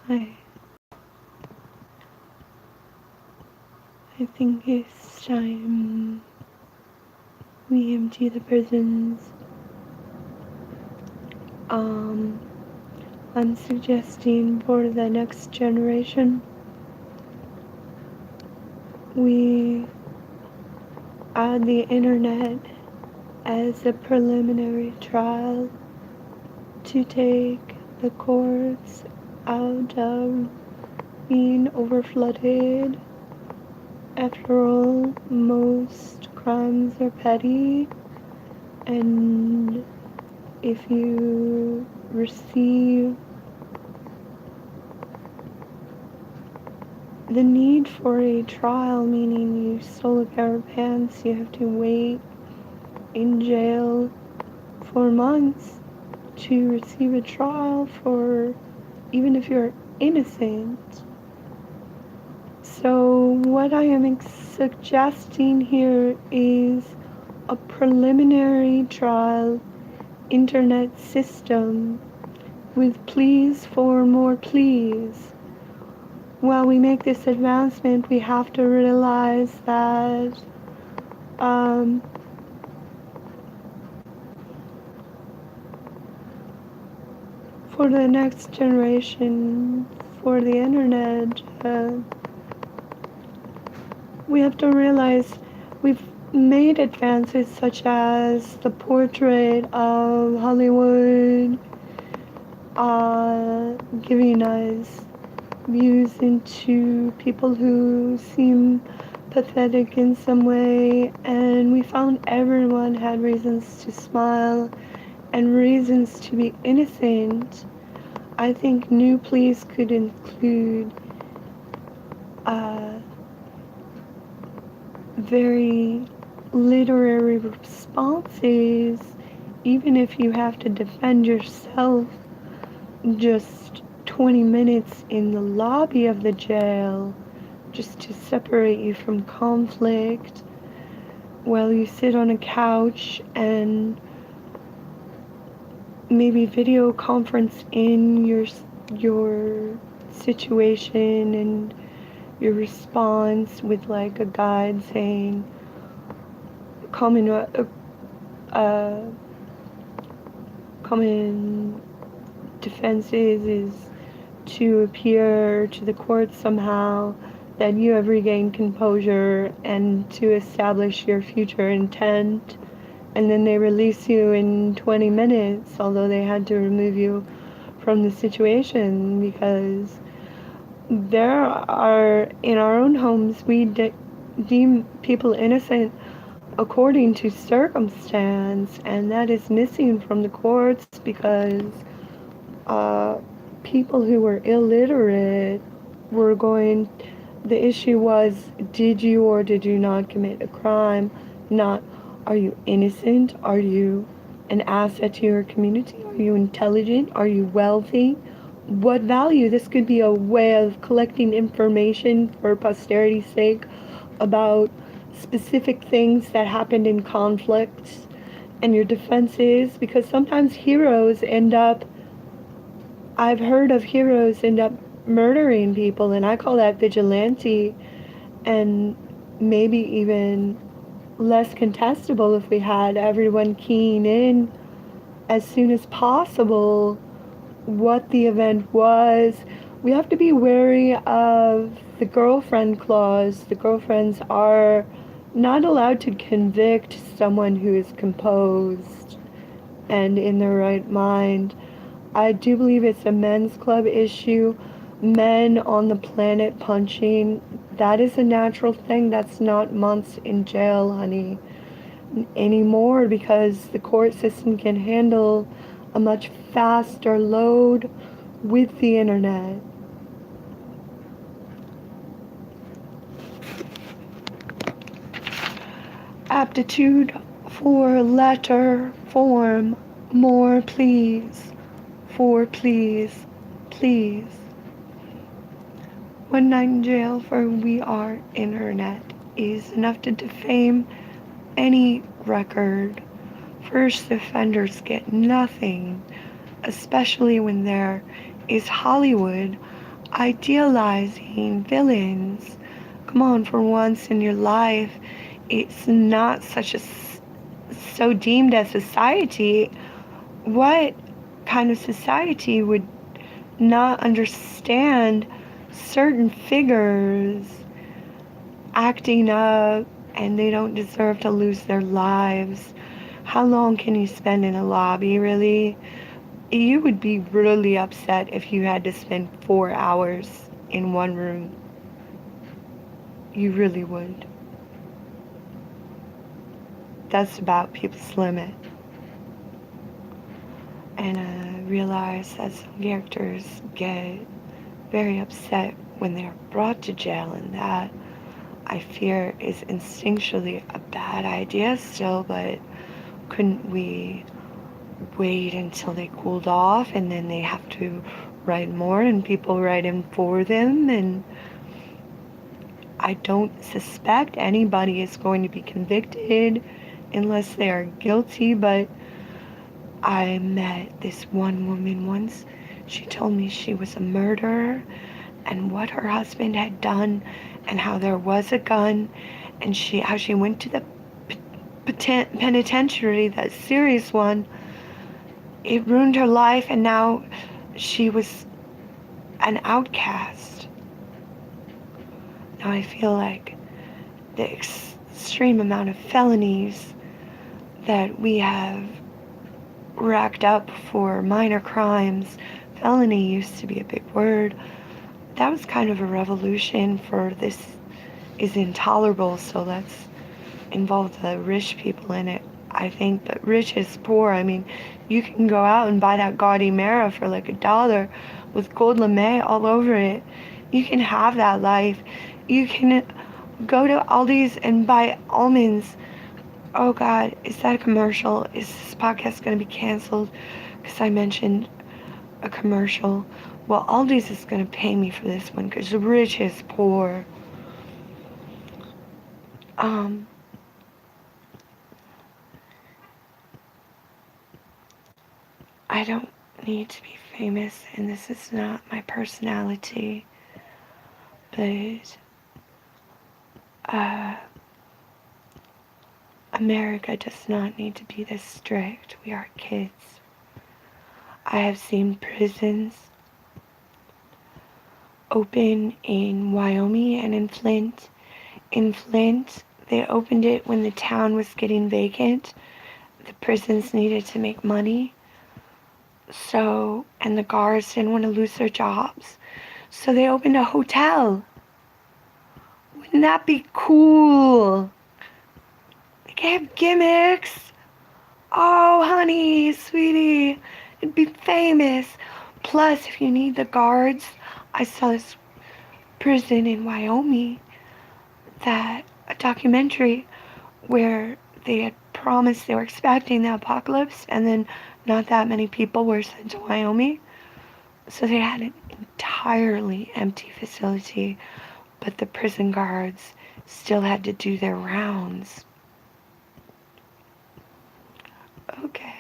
I I think it's time we empty the prisons. Um, I'm suggesting for the next generation we add the internet as a preliminary trial to take the courts out of being overflooded. After all, most crimes are petty, and if you receive the need for a trial, meaning you stole a pair of pants, you have to wait in jail for months to receive a trial for even if you're innocent. So what I am suggesting here is a preliminary trial internet system with pleas for more pleas. While we make this advancement, we have to realize that for the next generation, for the internet, we have to realize we've made advances such as the portrait of Hollywood, giving us views into people who seem pathetic in some way, and we found everyone had reasons to smile and reasons to be innocent. I think new pleas could include very literary responses, even if you have to defend yourself just 20 minutes in the lobby of the jail just to separate you from conflict while you sit on a couch and maybe video conference in your situation and your response with like a guide saying common defenses is to appear to the court somehow that you have regained composure and to establish your future intent, and then they release you in 20 minutes, although they had to remove you from the situation because there are, in our own homes, we deem people innocent according to circumstance, and that is missing from the courts because people who were illiterate were going, the issue was, did you or did you not commit a crime? Not, are you innocent? Are you an asset to your community? Are you intelligent? Are you wealthy? What value? This could be a way of collecting information for posterity's sake about specific things that happened in conflicts and your defenses, because sometimes heroes end up, I've heard of heroes end up murdering people, and I call that vigilante, and maybe even less contestable if we had everyone keying in as soon as possible what the event was. We have to be wary of the girlfriend clause. The girlfriends are not allowed to convict someone who is composed and in their right mind. I do believe it's a men's club issue. Men on the planet punching, that is a natural thing. That's not months in jail, honey, anymore, because the court system can handle a much faster load with the internet. Aptitude for letter form. More please. For please. Please. One night in jail for We Are Internet is enough to defame any record. First offenders get nothing, especially when there is Hollywood idealizing villains. Come on, for once in your life, it's not so deemed as society. What kind of society would not understand certain figures acting up and they don't deserve to lose their lives? How long can you spend in a lobby, really? You would be really upset if you had to spend 4 hours in one room. You really would. That's about people's limit. And I realize that some characters get very upset when they're brought to jail, and that I fear is instinctually a bad idea still, but couldn't we wait until they cooled off and then they have to write more and people write in for them? And I don't suspect anybody is going to be convicted unless they are guilty, but I met this one woman once. She told me she was a murderer and what her husband had done and how there was a gun and how she went to the penitentiary, that serious one. It ruined her life and now she was an outcast. Now I feel like the extreme amount of felonies that we have racked up for minor crimes. Felony used to be a big word. That was kind of a revolution for this is intolerable, so let's involve the rich people in it, I think. But rich is poor. I mean, you can go out and buy that gaudy Mara for like $1 with gold lame all over it. You can have that life. You can go to Aldi's and buy almonds. Oh God, is that a commercial? Is this podcast going to be canceled because I mentioned a commercial? Well, Aldi's is going to pay me for this one because the rich is poor. I don't need to be famous, and this is not my personality, but America does not need to be this strict. We are kids. I have seen prisons open in Wyoming and in Flint. In Flint, they opened it when the town was getting vacant. The prisons needed to make money. And the guards didn't want to lose their jobs. So they opened a hotel. Wouldn't that be cool? They have gimmicks. Oh, honey, sweetie, it'd be famous. Plus, if you need the guards, I saw this prison in Wyoming, a documentary where they had promised they were expecting the apocalypse, and then not that many people were sent to Wyoming. So they had an entirely empty facility, but the prison guards still had to do their rounds. Okay.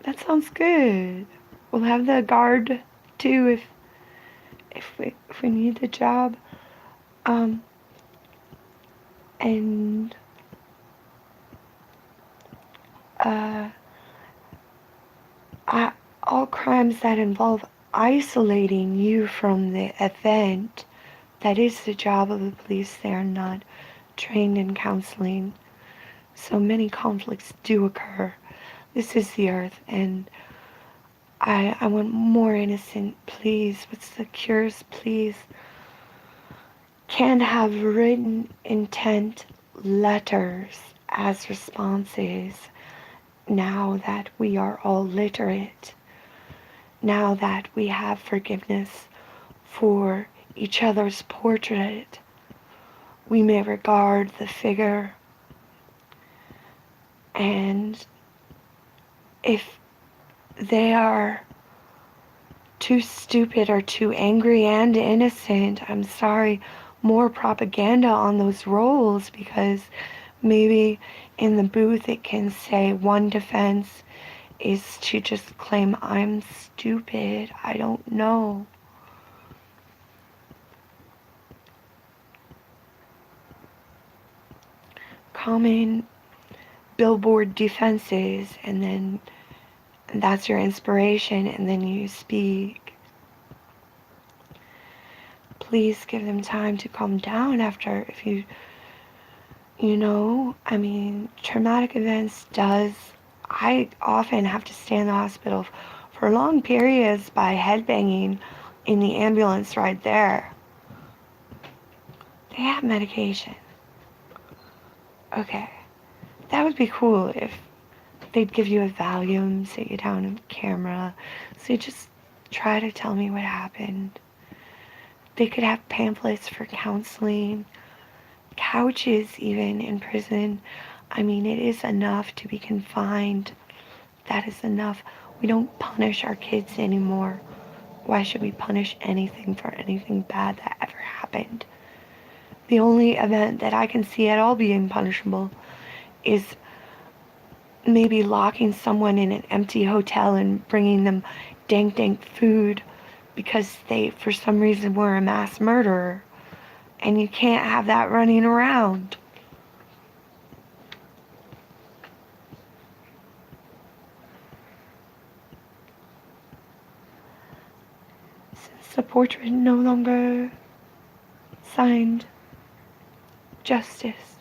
That sounds good. We'll have the guard too if we need the job. And all crimes that involve isolating you from the event, that is the job of the police. They are not trained in counseling. So many conflicts do occur. This is the earth, and I want more innocent, please. What's the cures, please? Can't have written intent letters as responses now that we are all literate. Now that we have forgiveness for each other's portrait, we may regard the figure, and if they are too stupid or too angry and innocent, I'm sorry, more propaganda on those roles, because maybe in the booth it can say one defense is to just claim I'm stupid. I don't know. common billboard defenses, and then that's your inspiration, and then you speak. Please give them time to calm down after, if I mean, traumatic events I often have to stay in the hospital for long periods by headbanging in the ambulance right there. They have medication. Okay. That would be cool if they'd give you a Valium, sit you down on camera, so you just try to tell me what happened. They could have pamphlets for counseling, couches even in prison. I mean, it is enough to be confined. That is enough. We don't punish our kids anymore. Why should we punish anything for anything bad that ever happened? The only event that I can see at all being punishable is maybe locking someone in an empty hotel and bringing them dank food because they, for some reason, were a mass murderer. And you can't have that running around. Since the portrait no longer signed Justice,